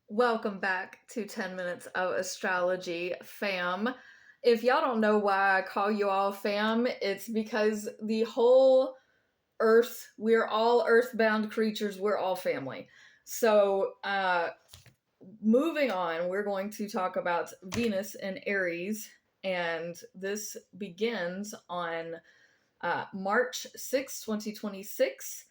Welcome back to 10 Minutes of Astrology, fam. If y'all don't know why I call you all fam, it's because the whole earth, we're all earthbound creatures, we're all family. So, moving on, we're going to talk about Venus and Aries, and this begins on March 6th, 2026.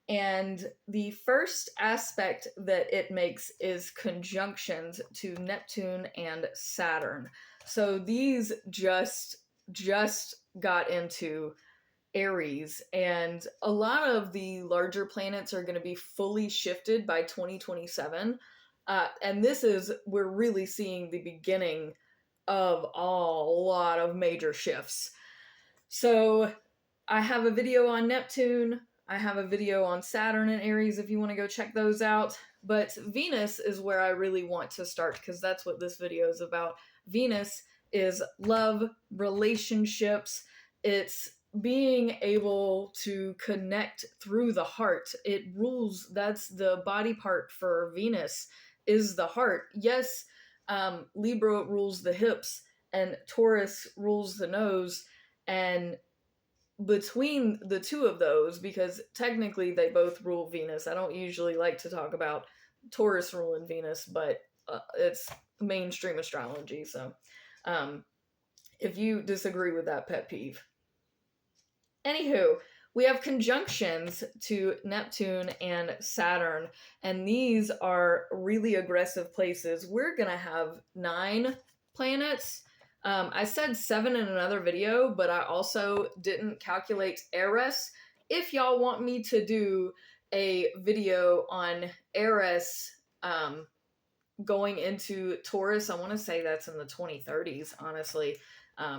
And the first aspect that it makes is conjunctions to Neptune and Saturn. So these just got into Aries, and a lot of the larger planets are going to be fully shifted by 2027. And we're really seeing the beginning of a lot of major shifts. So I have a video on Neptune. I have a video on Saturn and Aries if you want to go check those out. But Venus is where I really want to start because that's what this video is about. Venus is love, relationships, it's being able to connect through the heart. It rules, that's the body part for Venus, is the heart. Yes, Libra rules the hips, and Taurus rules the nose. And between the two of those, because technically they both rule Venus, I don't usually like to talk about Taurus ruling Venus, but it's mainstream astrology. So um, if you disagree with that pet peeve. Anywho, we have conjunctions to Neptune and Saturn, and these are really aggressive places. We're going to have 9 planets. I said 7 in another video, but I also didn't calculate Eris. If y'all want me to do a video on Eris going into Taurus, I want to say that's in the 2030s, honestly.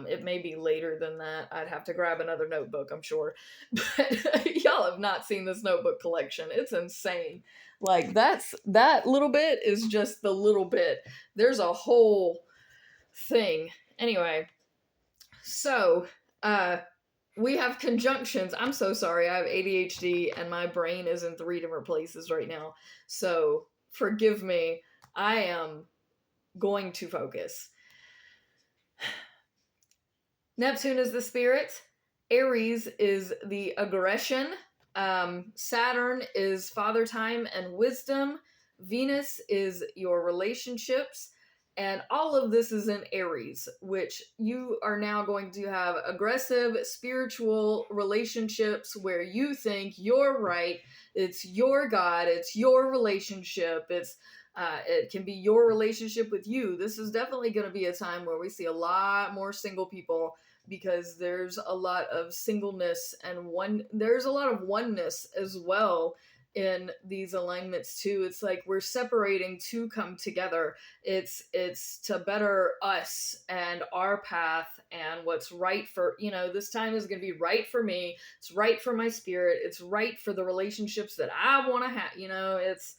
It may be later than that. I'd have to grab another notebook, I'm sure. But y'all have not seen this notebook collection. It's insane. Like that little bit is just the little bit. There's a whole thing. Anyway, so we have conjunctions. I'm so sorry. I have ADHD and my brain is in 3 different places right now. So forgive me. I am going to focus. Neptune is the spirit. Aries is the aggression. Saturn is father time and wisdom. Venus is your relationships. And all of this is in Aries, which you are now going to have aggressive spiritual relationships where you think you're right. It's your God. It's your relationship. It can be your relationship with you. This is definitely going to be a time where we see a lot more single people because there's a lot of singleness and there's a lot of oneness as well in these alignments too. It's like we're separating to come together. It's to better us and our path and what's right for, this time is going to be right for me. It's right for my spirit. It's right for the relationships that I want to have. It's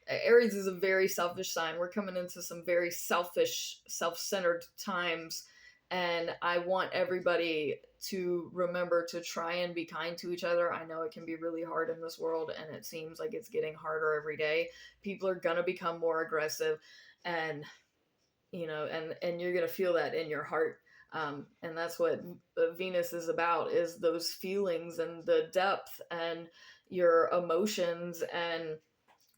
Aries is a very selfish sign. We're coming into some very selfish, self-centered times, and I want everybody to remember to try and be kind to each other. I know it can be really hard in this world, and it seems like it's getting harder every day. People are gonna become more aggressive, and and you're gonna feel that in your heart. And that's what Venus is about: is those feelings and the depth and your emotions. And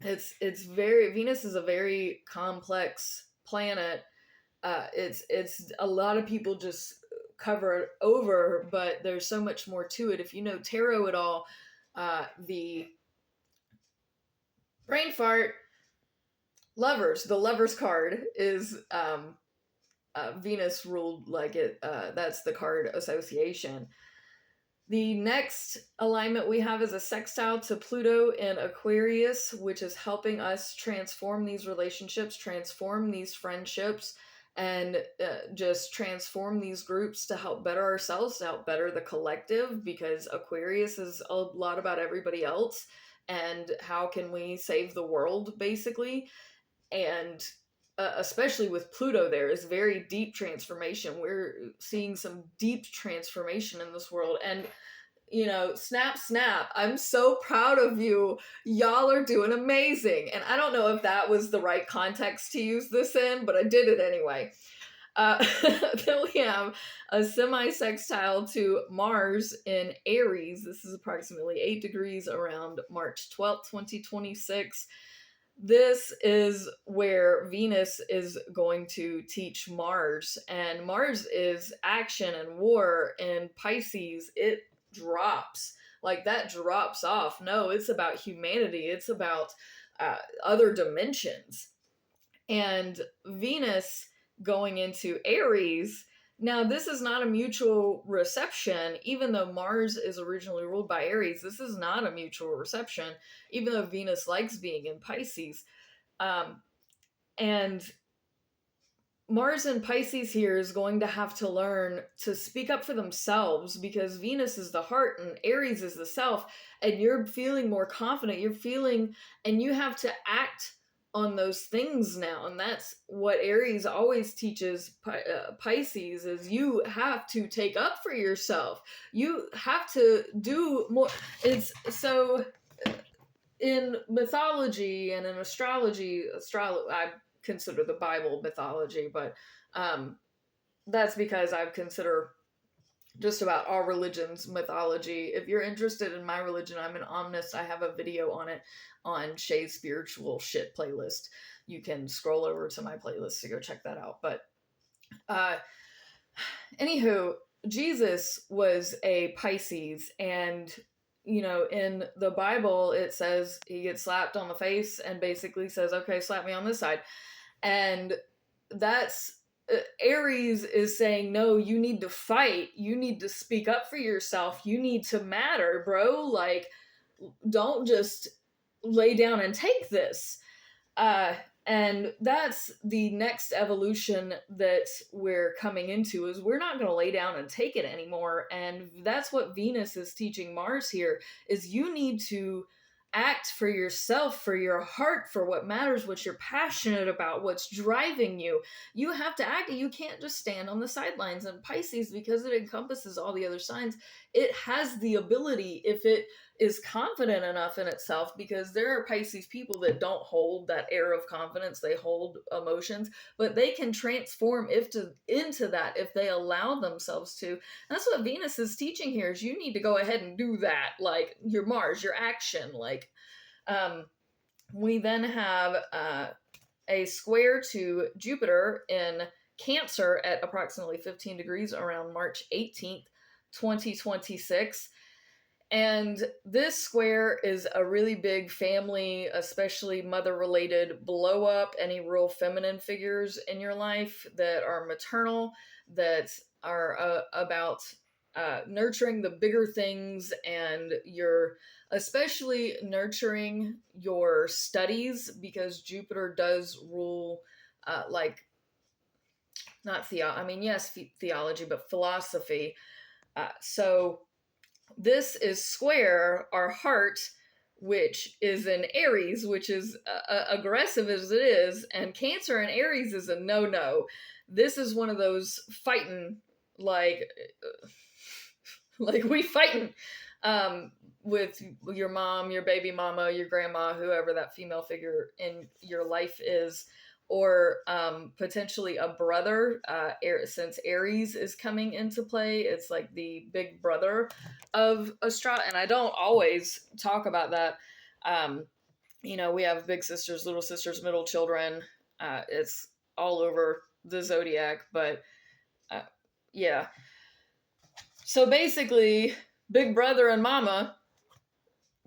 it's very, Venus is a very complex planet. It's a lot of people just cover it over, but there's so much more to it. If you know tarot at all, the brain fart the lovers card is Venus ruled, like it. That's the card association. The next alignment we have is a sextile to Pluto in Aquarius, which is helping us transform these relationships, transform these friendships, and just transform these groups to help better ourselves, to help better the collective, because Aquarius is a lot about everybody else and how can we save the world, basically. And especially with Pluto, there is very deep transformation. We're seeing some deep transformation in this world. And snap, snap. I'm so proud of you. Y'all are doing amazing. And I don't know if that was the right context to use this in, but I did it anyway. Then we have a semi-sextile to Mars in Aries. This is approximately 8 degrees around March 12th, 2026. This is where Venus is going to teach Mars, and Mars is action and war, and Pisces, it drops. Like that drops off. No, it's about humanity, it's about other dimensions. And Venus going into Aries. Now, this is not a mutual reception, even though Mars is originally ruled by Aries. This is not a mutual reception, even though Venus likes being in Pisces. Um, and Mars in Pisces here is going to have to learn to speak up for themselves, because Venus is the heart and Aries is the self, and you're feeling more confident. You're feeling, and you have to act on those things now. And that's what Aries always teaches Pisces, is you have to take up for yourself. You have to do more. It's so in mythology and in astrology, I consider the Bible mythology, but that's because I consider just about all religions mythology. If you're interested in my religion, I'm an omnist. I have a video on it on Shay's Spiritual Shit playlist. You can scroll over to my playlist to go check that out. But anywho, Jesus was a Pisces, and in the Bible, it says he gets slapped on the face and basically says, okay, slap me on this side. And that's Aries is saying, no, you need to fight. You need to speak up for yourself. You need to matter, bro. Like, don't just lay down and take this. And that's the next evolution that we're coming into, is we're not going to lay down and take it anymore. And that's what Venus is teaching Mars here, is you need to act for yourself, for your heart, for what matters, what you're passionate about, what's driving you. You have to act. You can't just stand on the sidelines. And Pisces, because it encompasses all the other signs, it has the ability, if it is confident enough in itself, because there are Pisces people that don't hold that air of confidence. They hold emotions, but they can transform into that if they allow themselves to. And that's what Venus is teaching here, is you need to go ahead and do that, like your Mars, your action. Like we then have a square to Jupiter in Cancer at approximately 15 degrees around March 18th, 2026. And this square is a really big family, especially mother-related blow up. Any real feminine figures in your life that are maternal, that are about nurturing the bigger things, and you're especially nurturing your studies, because Jupiter does rule, like, not yes, theology, but philosophy. So this is square our heart, which is in Aries, which is aggressive as it is, and Cancer and Aries is a no-no. This is one of those fighting, like we fighting with your mom, your baby mama, your grandma, whoever that female figure in your life is, or potentially a brother, since Aries is coming into play. It's like the big brother of astrology, and I don't always talk about that. We have big sisters, little sisters, middle children. It's all over the zodiac, but yeah. So basically, big brother and mama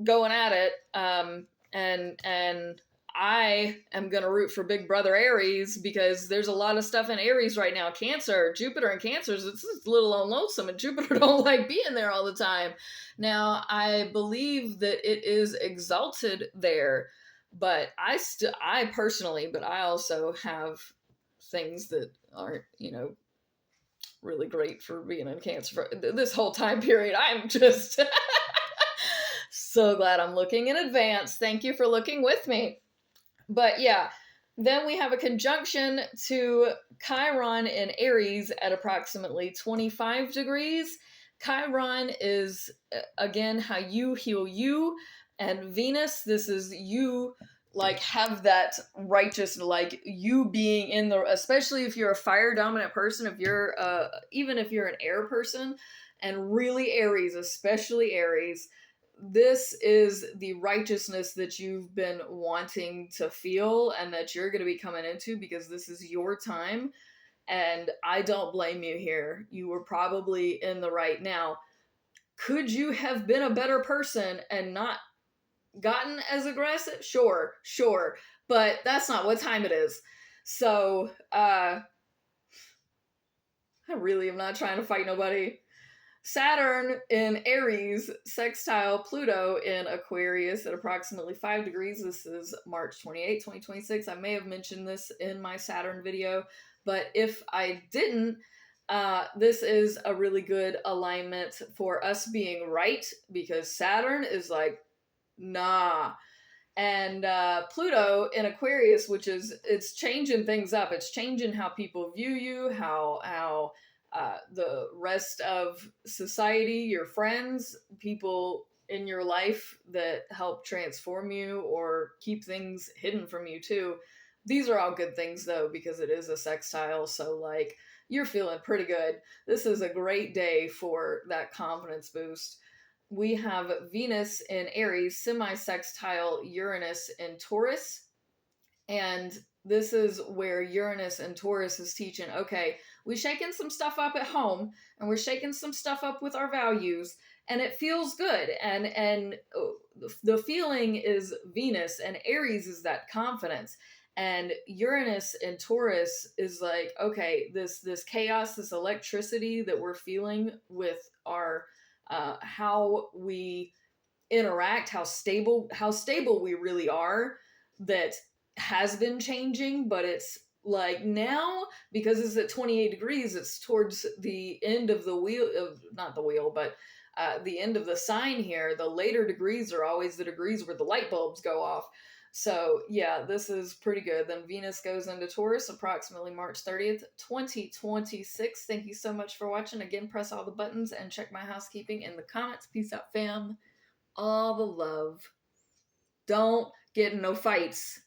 going at it, and I am going to root for big brother Aries, because there's a lot of stuff in Aries right now. Cancer, Jupiter and Cancers, it's a little unlonesome, and Jupiter don't like being there all the time. Now, I believe that it is exalted there, but I personally, but I also have things that aren't, really great for being in Cancer for this whole time period. I'm just so glad I'm looking in advance. Thank you for looking with me. But yeah, then we have a conjunction to Chiron in Aries at approximately 25 degrees. Chiron is, again, how you heal you. And Venus, this is you, like, have that righteous, like, you being in the, especially if you're a fire dominant person, if you're, even if you're an air person, and really Aries, especially Aries, this is the righteousness that you've been wanting to feel and that you're going to be coming into, because this is your time. And I don't blame you here. You were probably in the right. Now, could you have been a better person and not gotten as aggressive? Sure, sure. But that's not what time it is. So, I really am not trying to fight nobody. Saturn in Aries sextile Pluto in Aquarius at approximately 5 degrees. This is March 28, 2026. I may have mentioned this in my Saturn video, but if I didn't, this is a really good alignment for us being right, because Saturn is like, nah. And Pluto in Aquarius, which is, it's changing things up. It's changing how people view you, how the rest of society, your friends, people in your life that help transform you or keep things hidden from you too. These are all good things though, because it is a sextile. So like, you're feeling pretty good. This is a great day for that confidence boost. We have Venus in Aries, semi-sextile Uranus in Taurus. And this is where Uranus and Taurus is teaching, okay, we're shaking some stuff up at home and we're shaking some stuff up with our values, and it feels good. And the feeling is Venus, and Aries is that confidence. And Uranus and Taurus is like, okay, this chaos, this electricity that we're feeling with our how we interact, how stable we really are, that has been changing, but it's like now, because it's at 28 degrees, it's towards the end of the wheel of, not the wheel, but the end of the sign here. The later degrees are always the degrees where the light bulbs go off. So yeah, this is pretty good. Then Venus goes into Taurus approximately March 30th, 2026. Thank you so much for watching. Again, press all the buttons and check my housekeeping in the comments. Peace out, fam. All the love. Don't get in no fights.